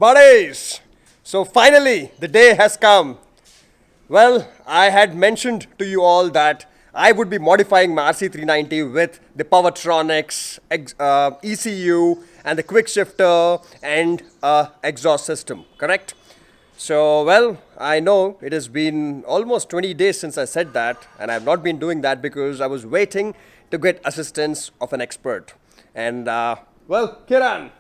Buddies! So finally, the day has come. Well, I had mentioned to you all that I would be modifying my RC390 with the PowerTRONIC's ECU and the quick shifter and exhaust system, correct? So, well, I know it has been almost 20 days since I said that, and I have not been doing that because I was waiting to get assistance of an expert. And, well, Kiran.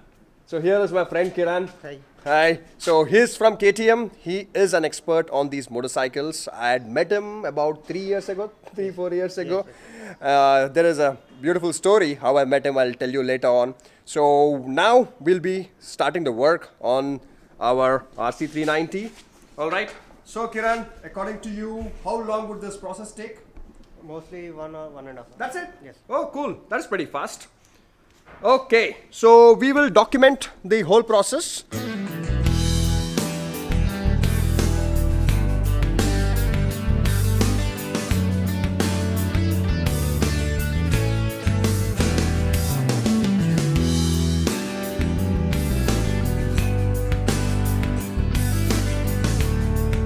So here is my friend Kiran. Hi. Hi. So he's from KTM. He is an expert on these motorcycles. I had met him about 3 years ago, 4 years ago. There is a beautiful story how I met him. I'll tell you later on. So now we'll be starting the work on our RC390. All right. So Kiran, according to you, how long would this process take? Mostly 1 or 1.5 hours. That's it? Yes. Oh, cool. That's pretty fast. Okay, so we will document the whole process.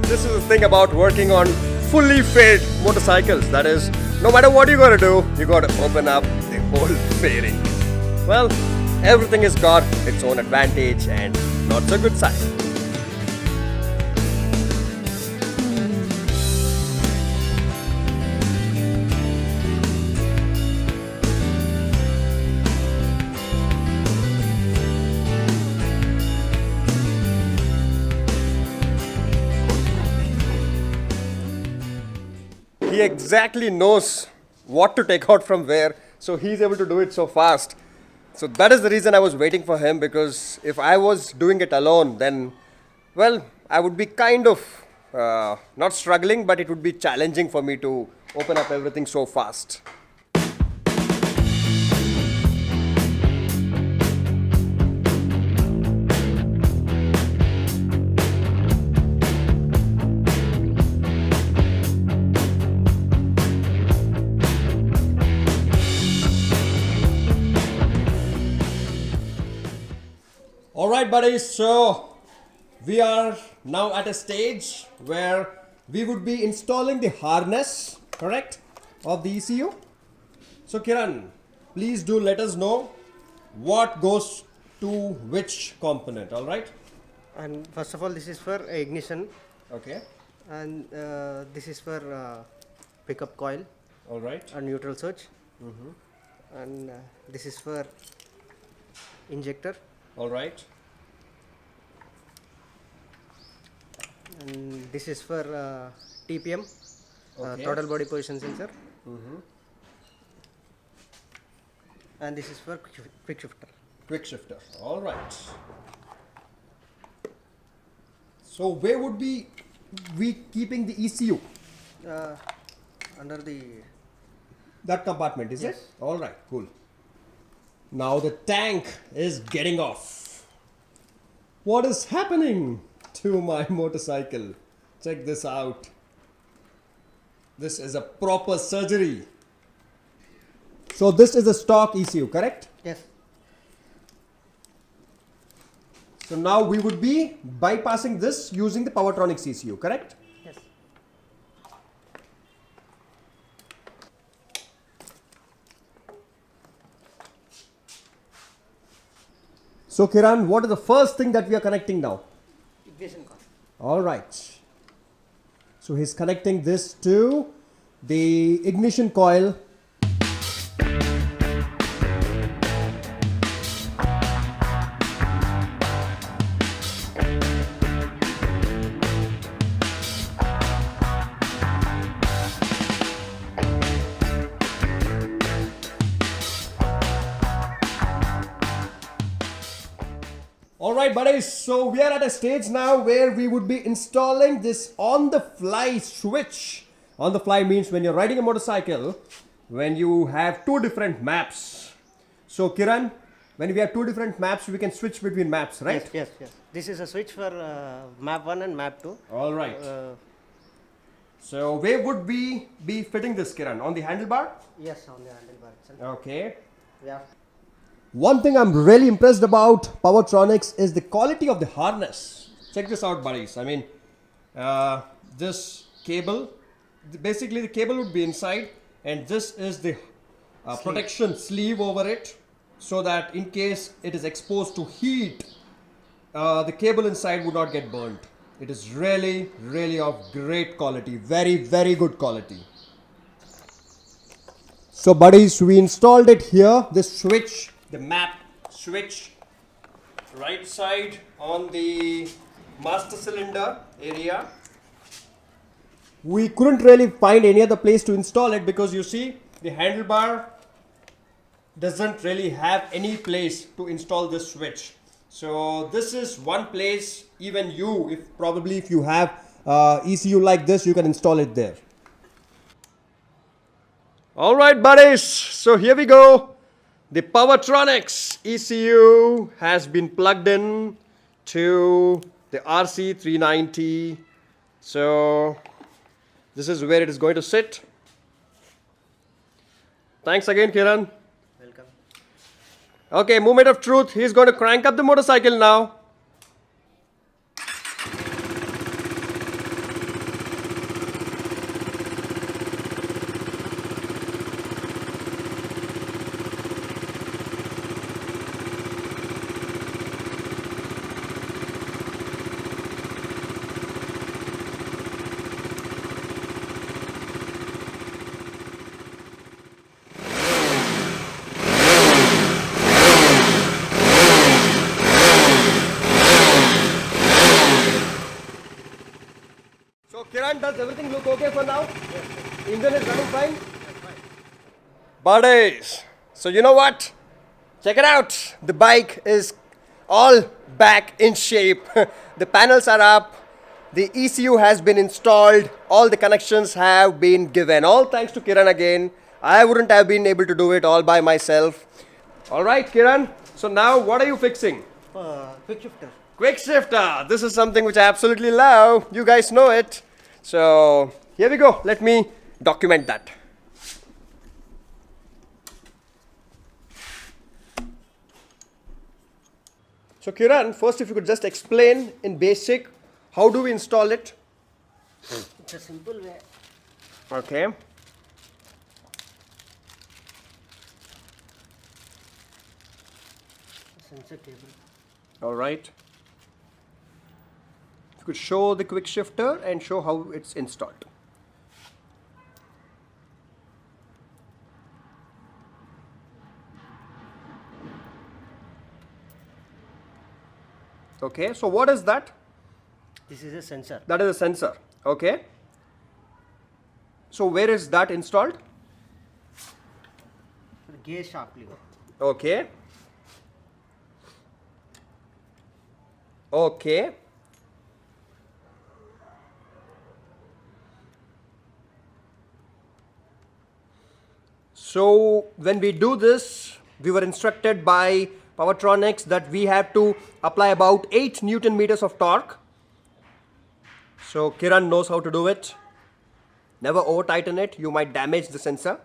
This is the thing about working on fully faired motorcycles. That is, no matter what you're going to do, you got to open up the whole fairing. Well, everything has got its own advantage and not so good side. He exactly knows what to take out from where, so he's able to do it so fast. So that is the reason I was waiting for him, because if I was doing it alone, then, well, I would be kind of not struggling, but it would be challenging for me to open up everything so fast. Alright buddies, so we are now at a stage where we would be installing the harness, correct, of the ECU. So Kiran, please do let us know what goes to which component, alright? And first of all, this is for ignition, Okay, and this is for pickup coil alright, and neutral switch, and this is for injector, alright, and this is for TPM, Okay. total body position sensor, and this is for quick shifter. quick shifter, alright. So where would we keeping the ECU? Under the That compartment, is Yes. it? All right, cool. Now the tank is getting off. What is happening to my motorcycle? Check this out. This is a proper surgery. So this is a stock ECU, correct? yes. So now we would be bypassing this using the PowerTRONIC ECU, correct? Yes. So Kiran, what is the first thing that we are connecting now? Ignition coil. All right. So he's connecting this to the ignition coil. Alright buddies, so we are at a stage now where we would be installing this on the fly switch. On the fly means when you're riding a motorcycle, when you have two different maps. So Kiran, when we have two different maps, we can switch between maps, right? Yes, yes, yes. This is a switch for map 1 and map 2. Alright. So where would we be fitting this, Kiran? On the handlebar? Yes, on the handlebar itself. Okay. Yeah. One thing I'm really impressed about PowerTRONICs is the quality of the harness. Check this out, buddies. I mean, this cable, basically the cable would be inside, and this is the protection sleeve over it, so that in case it is exposed to heat, the cable inside would not get burnt. It is really, really of great quality. Very, very good quality. So buddies, we installed it here. This switch, the map switch, right side on the master cylinder area. We couldn't really find any other place to install it because you see the handlebar doesn't really have any place to install this switch. So this is one place, even you, if you have ECU like this, you can install it there. All right, buddies. So here we go. The PowerTRONICs ECU has been plugged in to the RC390. So this is where it is going to sit. Thanks again, Kiran. Welcome. Okay, moment of truth. He's going to crank up the motorcycle now. So Kiran, does everything look okay for now? Yes. Engine is running fine? Yes, fine. Buddies, so you know what? Check it out. The bike is all back in shape. The panels are up. The ECU has been installed. All the connections have been given. All thanks to Kiran again. I wouldn't have been able to do it all by myself. All right, Kiran. So now what are you fixing? Quick shifter. Quick shifter. This is something which I absolutely love. You guys know it. So here we go. Let me document that. So Kiran, first if you could just explain in basic, how do we install it? It's a simple way. Okay. Sensor cable. All right. If you could show the quick shifter and show how it's installed. Okay, so what is that? This is a sensor. That is a sensor. Okay. So where is that installed? The gear shaft lever. Okay. Okay. So when we do this, we were instructed by PowerTRONICs that we have to apply about 8 Newton meters of torque. So Kiran knows how to do it. Never over tighten it, you might damage the sensor.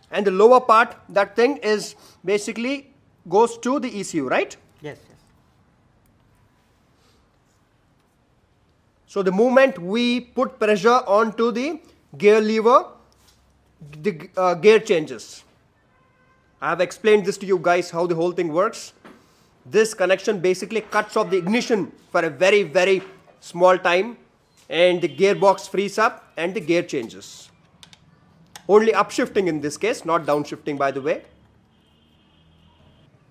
And the lower part, that thing is basically goes to the ECU, right? Yes, yes. So the moment we put pressure onto the gear lever, the gear changes. I have explained this to you guys how the whole thing works. This connection basically cuts off the ignition for a very, very small time, and the gearbox frees up and the gear changes. Only upshifting in this case, not downshifting, by the way.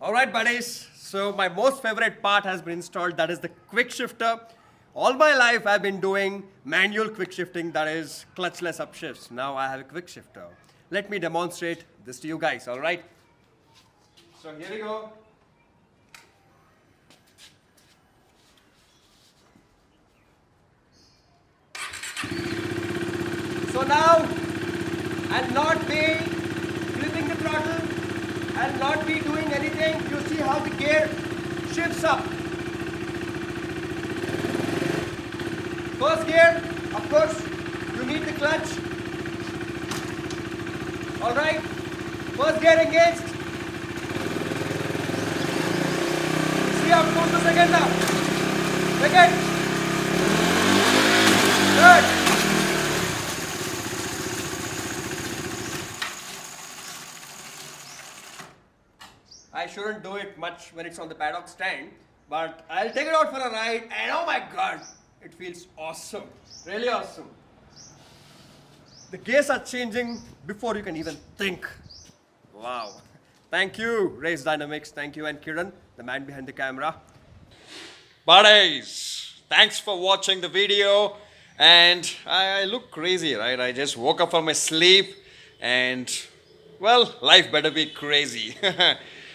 All right, buddies. So my most favorite part has been installed. That is the quick shifter. All my life I've been doing manual quick shifting, that is clutchless upshifts. Now I have a quick shifter. Let me demonstrate this to you guys, all right? So here we go. So now I'll not be gripping the throttle, I'll not be doing anything. You see how the gear shifts up. First gear, of course, you need the clutch. All right, first gear engaged. See how it goes the second now. Second. Third. I shouldn't do it much when it's on the paddock stand, but I'll take it out for a ride and oh my god, it feels awesome. Really awesome. The gears are changing before you can even think. Wow. Thank you, Race Dynamics. Thank you, and Kiran, the man behind the camera. Buddies, thanks for watching the video. And I look crazy, right? I just woke up from my sleep and, well, life better be crazy.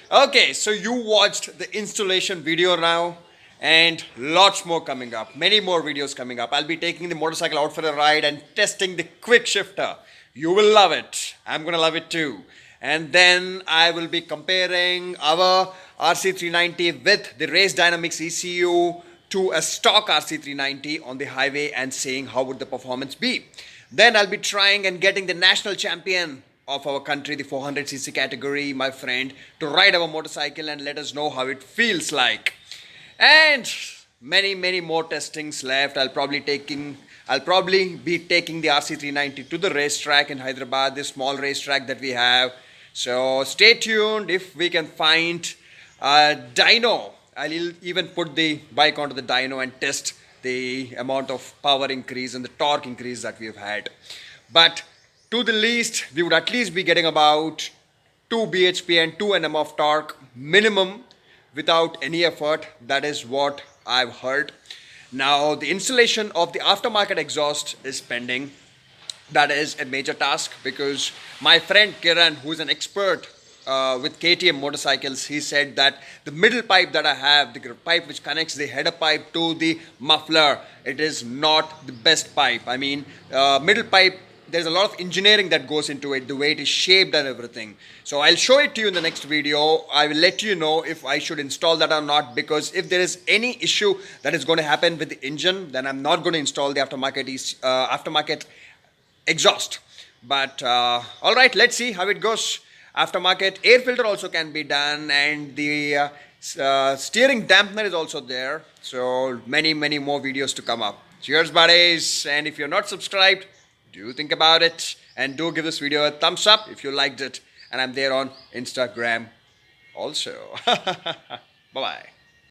Okay, so you watched the installation video now and lots more coming up. Many more videos coming up. I'll be taking the motorcycle out for a ride and testing the quick shifter. You will love it. I'm going to love it too. And then I will be comparing our RC390 with the Race Dynamics ECU to a stock RC390 on the highway and seeing how would the performance be. Then I'll be trying and getting the national champion of our country, the 400cc category, my friend, to ride our motorcycle and let us know how it feels like. And many more testings left. I'll probably be taking the RC390 to the racetrack in Hyderabad, this small racetrack that we have. So stay tuned. If we can find a dyno, I'll even put the bike onto the dyno and test the amount of power increase and the torque increase that we've had. But to the least, we would at least be getting about 2 bhp and 2 Nm of torque minimum without any effort. That is what I've heard. Now, the installation of the aftermarket exhaust is pending. That is a major task because my friend Kiran, who is an expert with KTM motorcycles, he said that the middle pipe that I have, the pipe which connects the header pipe to the muffler, it is not the best pipe. I mean, middle pipe, there's a lot of engineering that goes into it, the way it is shaped and everything. So I'll show it to you in the next video. I will let you know if I should install that or not, because if there is any issue that is going to happen with the engine, then I'm not going to install the aftermarket exhaust. But all right, let's see how it goes. Aftermarket air filter also can be done, and the steering dampener is also there. So many more videos to come up. Cheers, buddies. And if you're not subscribed, do think about it and do give this video a thumbs up if you liked it. And I'm there on Instagram also. Bye-bye.